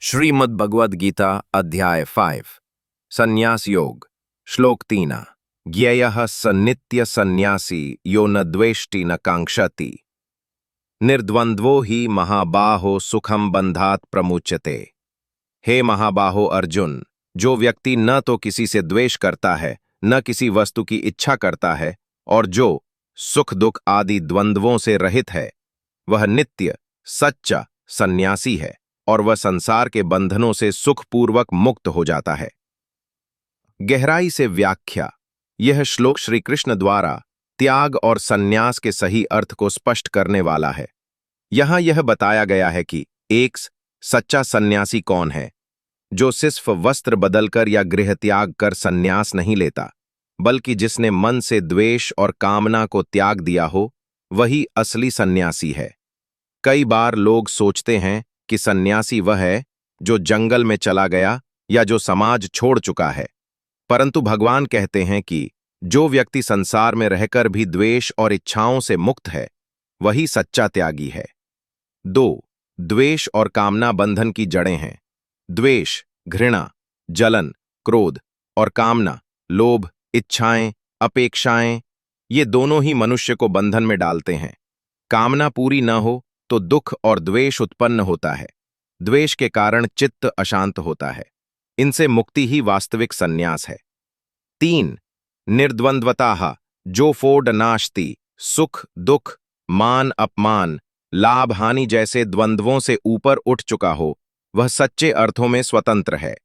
श्रीमद् भगवद गीता अध्याय 5 संन्यास योग श्लोक 3 ज्ञेयः स नित्य संन्यासी यो न द्वेष्टि न कांक्षति निर्द्वंद्वो ही महाबाहो सुखम बंधात प्रमुच्यते। हे महाबाहो अर्जुन, जो व्यक्ति न तो किसी से द्वेष करता है न किसी वस्तु की इच्छा करता है और जो सुख दुख आदि द्वंद्वों से रहित है, वह नित्य सच्चा सन्यासी है और वह संसार के बंधनों से सुखपूर्वक मुक्त हो जाता है। गहराई से व्याख्या। यह श्लोक श्री कृष्ण द्वारा त्याग और संन्यास के सही अर्थ को स्पष्ट करने वाला है। यहां यह बताया गया है कि एक सच्चा सन्यासी कौन है, जो सिर्फ वस्त्र बदलकर या गृह त्याग कर संन्यास नहीं लेता, बल्कि जिसने मन से द्वेष और कामना को त्याग दिया हो, वही असली सन्यासी है। कई बार लोग सोचते हैं कि सन्यासी वह है जो जंगल में चला गया या जो समाज छोड़ चुका है, परंतु भगवान कहते हैं कि जो व्यक्ति संसार में रहकर भी द्वेष और इच्छाओं से मुक्त है, वही सच्चा त्यागी है। 2 द्वेष और कामना बंधन की जड़ें हैं। द्वेष घृणा, जलन, क्रोध और कामना लोभ, इच्छाएं, अपेक्षाएं, ये दोनों ही मनुष्य को बंधन में डालते हैं। कामना पूरी न हो तो दुख और द्वेष उत्पन्न होता है। द्वेष के कारण चित्त अशांत होता है। इनसे मुक्ति ही वास्तविक संन्यास है। 3 निर्द्वंद्वताः जो फोड़ नाशती सुख दुख मान अपमान लाभ हानि जैसे द्वंद्वों से ऊपर उठ चुका हो, वह सच्चे अर्थों में स्वतंत्र है।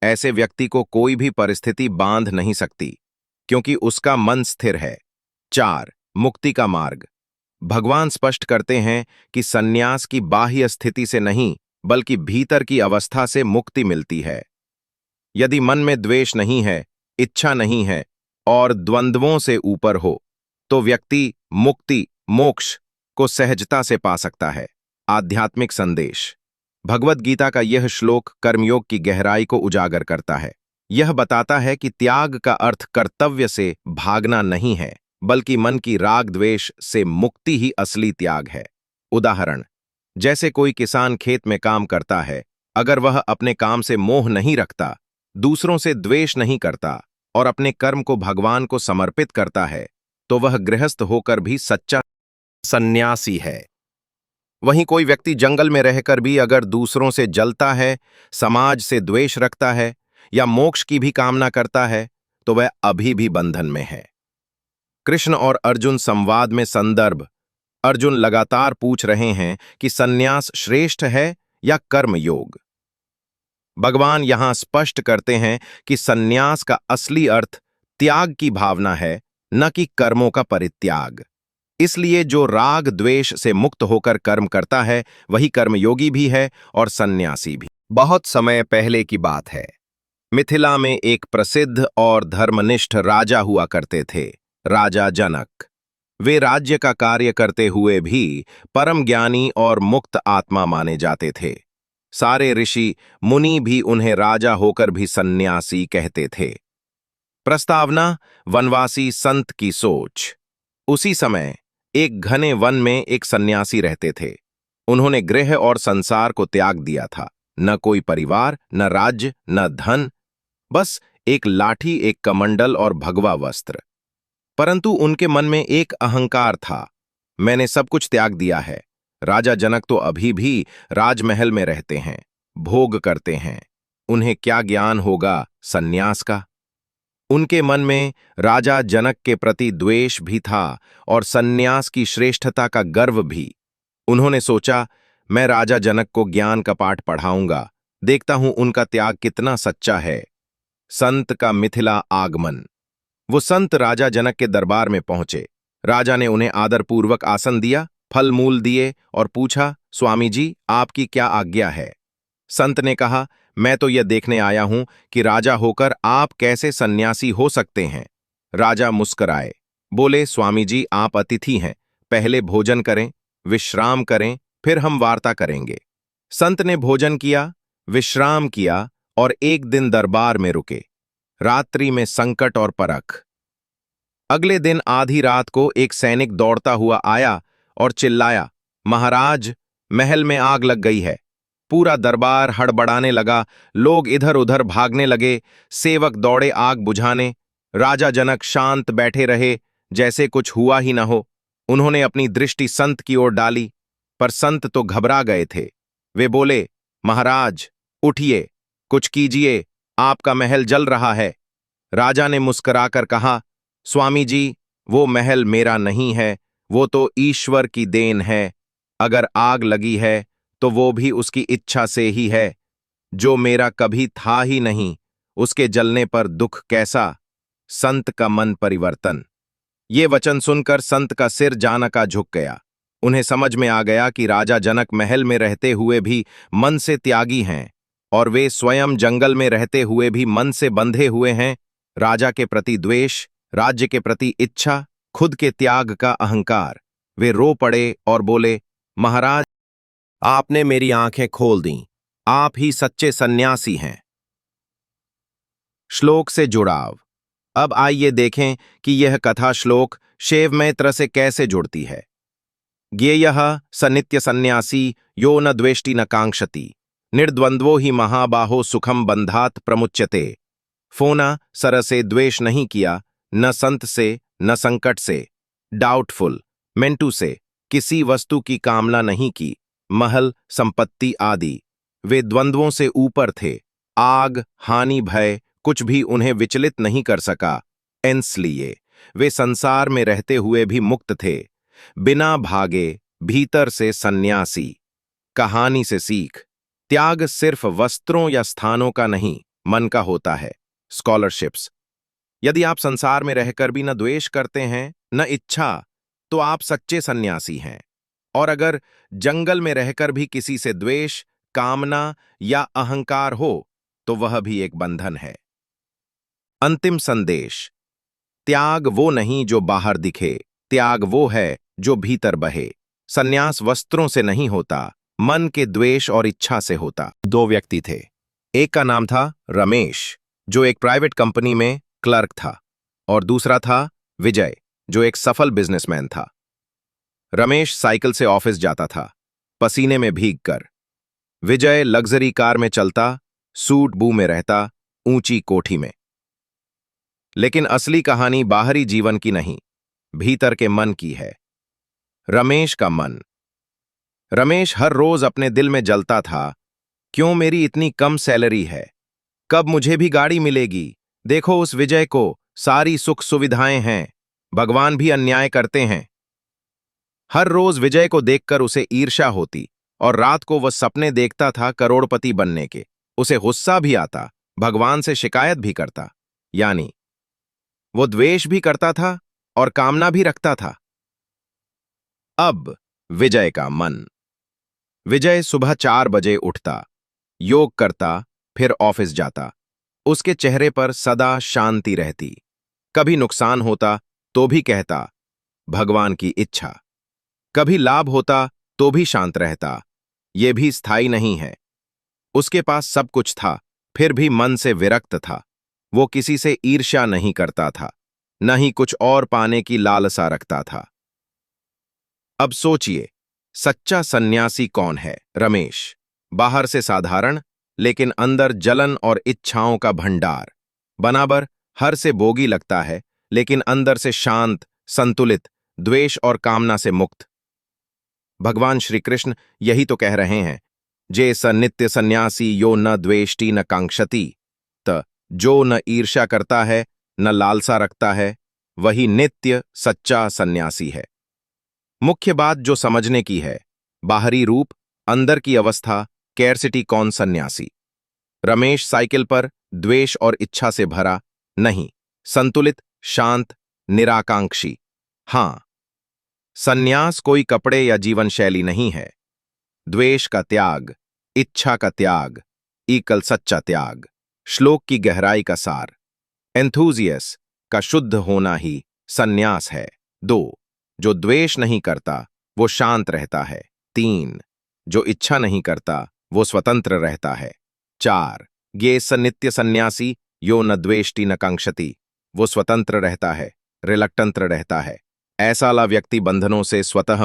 ऐसे व्यक्ति को कोई भी परिस्थिति बांध नहीं सकती, क्योंकि उसका मन स्थिर है। 4 मुक्ति का मार्ग। भगवान स्पष्ट करते हैं कि संन्यास की बाह्य स्थिति से नहीं, बल्कि भीतर की अवस्था से मुक्ति मिलती है। यदि मन में द्वेष नहीं है, इच्छा नहीं है और द्वंद्वों से ऊपर हो, तो व्यक्ति मुक्ति मोक्ष को सहजता से पा सकता है। आध्यात्मिक संदेश। भगवद गीता का यह श्लोक कर्मयोग की गहराई को उजागर करता है। यह बताता है कि त्याग का अर्थ कर्तव्य से भागना नहीं है, बल्कि मन की राग द्वेष से मुक्ति ही असली त्याग है। उदाहरण, जैसे कोई किसान खेत में काम करता है, अगर वह अपने काम से मोह नहीं रखता, दूसरों से द्वेष नहीं करता और अपने कर्म को भगवान को समर्पित करता है, तो वह गृहस्थ होकर भी सच्चा सन्यासी है। वहीं कोई व्यक्ति जंगल में रहकर भी अगर दूसरों से जलता है, समाज से द्वेष रखता है या मोक्ष की भी कामना करता है, तो वह अभी भी बंधन में है। कृष्ण और अर्जुन संवाद में संदर्भ। अर्जुन लगातार पूछ रहे हैं कि सन्यास श्रेष्ठ है या कर्म योग। भगवान यहां स्पष्ट करते हैं कि सन्यास का असली अर्थ त्याग की भावना है, न कि कर्मों का परित्याग। इसलिए जो राग द्वेष से मुक्त होकर कर्म करता है, वही कर्मयोगी भी है और सन्यासी भी। बहुत समय पहले की बात है। मिथिला में एक प्रसिद्ध और धर्मनिष्ठ राजा हुआ करते थे, राजा जनक। वे राज्य का कार्य करते हुए भी परम ज्ञानी और मुक्त आत्मा माने जाते थे। सारे ऋषि मुनि भी उन्हें राजा होकर भी सन्यासी कहते थे। प्रस्तावना, वनवासी संत की सोच। उसी समय एक घने वन में एक सन्यासी रहते थे। उन्होंने गृह और संसार को त्याग दिया था। न कोई परिवार, न राज्य, न धन, बस एक लाठी, एक कमंडल और भगवा वस्त्र। परंतु उनके मन में एक अहंकार था, मैंने सब कुछ त्याग दिया है। राजा जनक तो अभी भी राजमहल में रहते हैं, भोग करते हैं, उन्हें क्या ज्ञान होगा सन्यास का। उनके मन में राजा जनक के प्रति द्वेष भी था और सन्यास की श्रेष्ठता का गर्व भी। उन्होंने सोचा, मैं राजा जनक को ज्ञान का पाठ पढ़ाऊंगा, देखता हूं उनका त्याग कितना सच्चा है। संत का मिथिला आगमन। वो संत राजा जनक के दरबार में पहुंचे। राजा ने उन्हें आदरपूर्वक आसन दिया, फल मूल दिए और पूछा, स्वामी जी, आपकी क्या आज्ञा है। संत ने कहा, मैं तो यह देखने आया हूं कि राजा होकर आप कैसे सन्यासी हो सकते हैं। राजा मुस्कुराए, बोले, स्वामी जी, आप अतिथि हैं, पहले भोजन करें, विश्राम करें, फिर हम वार्ता करेंगे। संत ने भोजन किया, विश्राम किया और एक दिन दरबार में रुके। रात्रि में संकट और परख। अगले दिन आधी रात को एक सैनिक दौड़ता हुआ आया और चिल्लाया, महाराज, महल में आग लग गई है, पूरा दरबार हड़बड़ाने लगा, लोग इधर उधर भागने लगे, सेवक दौड़े आग बुझाने। राजा जनक शांत बैठे रहे, जैसे कुछ हुआ ही न हो। उन्होंने अपनी दृष्टि संत की ओर डाली, पर संत तो घबरा गए थे। वे बोले, महाराज उठिए, कुछ कीजिए, आपका महल जल रहा है। राजा ने मुस्कुराकर कहा, स्वामी जी, वो महल मेरा नहीं है, वो तो ईश्वर की देन है। अगर आग लगी है तो वो भी उसकी इच्छा से ही है। जो मेरा कभी था ही नहीं, उसके जलने पर दुख कैसा। संत का मन परिवर्तन। ये वचन सुनकर संत का सिर जानका झुक गया। उन्हें समझ में आ गया कि राजा जनक महल में रहते हुए भी मन से त्यागी हैं, और वे स्वयं जंगल में रहते हुए भी मन से बंधे हुए हैं। राजा के प्रति द्वेष, राज्य के प्रति इच्छा, खुद के त्याग का अहंकार। वे रो पड़े और बोले, महाराज, आपने मेरी आंखें खोल दी। आप ही सच्चे सन्यासी हैं। श्लोक से जुड़ाव। अब आइए देखें कि यह कथा श्लोक शैवमैत्र से कैसे जुड़ती है। ज्ञेयः स नित्य सन्यासी यो न द्वेष्टि न कांक्षति, निर्द्वंद्वो ही महाबाहो सुखम बंधात प्रमुच्यते। फोना सर से द्वेष नहीं किया, न संत से न संकट से। डाउटफुल मेंटू से किसी वस्तु की कामना नहीं की, महल संपत्ति आदि। वे द्वंद्वों से ऊपर थे। आग, हानि, भय कुछ भी उन्हें विचलित नहीं कर सका। इसलिए वे संसार में रहते हुए भी मुक्त थे, बिना भागे, भीतर से सन्यासी। कहानी से सीख। त्याग सिर्फ वस्त्रों या स्थानों का नहीं, मन का होता है। स्कॉलरशिप्स। यदि आप संसार में रहकर भी न द्वेष करते हैं न इच्छा, तो आप सच्चे सन्यासी हैं। और अगर जंगल में रहकर भी किसी से द्वेष, कामना या अहंकार हो, तो वह भी एक बंधन है। अंतिम संदेश। त्याग वो नहीं जो बाहर दिखे, त्याग वो है जो भीतर बहे। सन्यास वस्त्रों से नहीं होता, मन के द्वेष और इच्छा से होता। दो व्यक्ति थे। एक का नाम था रमेश, जो एक प्राइवेट कंपनी में क्लर्क था, और दूसरा था विजय, जो एक सफल बिजनेसमैन था। रमेश साइकिल से ऑफिस जाता था, पसीने में भीगकर। विजय लग्जरी कार में चलता, सूट बू में रहता, ऊंची कोठी में। लेकिन असली कहानी बाहरी जीवन की नहीं, भीतर के मन की है। रमेश का मन। रमेश हर रोज अपने दिल में जलता था, क्यों मेरी इतनी कम सैलरी है? कब मुझे भी गाड़ी मिलेगी? देखो उस विजय को, सारी सुख सुविधाएं हैं, भगवान भी अन्याय करते हैं। हर रोज विजय को देखकर उसे ईर्ष्या होती, और रात को वह सपने देखता था करोड़पति बनने के। उसे गुस्सा भी आता, भगवान से शिकायत भी करता। यानी वो द्वेष भी करता था और कामना भी रखता था। अब विजय का मन। विजय सुबह 4 बजे उठता, योग करता, फिर ऑफिस जाता। उसके चेहरे पर सदा शांति रहती। कभी नुकसान होता तो भी कहता, भगवान की इच्छा। कभी लाभ होता तो भी शांत रहता, ये भी स्थायी नहीं है। उसके पास सब कुछ था, फिर भी मन से विरक्त था। वो किसी से ईर्ष्या नहीं करता था, न ही कुछ और पाने की लालसा रखता था। अब सोचिए, सच्चा सन्यासी कौन है? रमेश। बाहर से साधारण, लेकिन अंदर जलन और इच्छाओं का भंडार। बराबर हर से बोगी लगता है, लेकिन अंदर से शांत, संतुलित, द्वेष और कामना से मुक्त। भगवान श्री कृष्ण यही तो कह रहे हैं, जे स नित्य सन्यासी यो न द्वेष्टि न कांक्षति। जो न ईर्ष्या करता है न लालसा रखता है, वही नित्य सच्चा सन्यासी है। मुख्य बात जो समझने की है, बाहरी रूप, अंदर की अवस्था, कैरसिटी कौन सन्यासी। रमेश साइकिल पर द्वेष और इच्छा से भरा नहीं, संतुलित, शांत, निराकांक्षी। हां, सन्यास कोई कपड़े या जीवन शैली नहीं है। द्वेष का त्याग, इच्छा का त्याग, इकल सच्चा त्याग। श्लोक की गहराई का सार। एंथुजियस का शुद्ध होना ही सन्यास है। 2. जो द्वेष नहीं करता वो शांत रहता है। 3. जो इच्छा नहीं करता वो स्वतंत्र रहता है। 4. ये स नित्य सन्यासी यो न द्वेष्टि न कांक्षति। वो स्वतंत्र रहता है, रिलक्टंत रहता है। ऐसा ला व्यक्ति बंधनों से स्वतः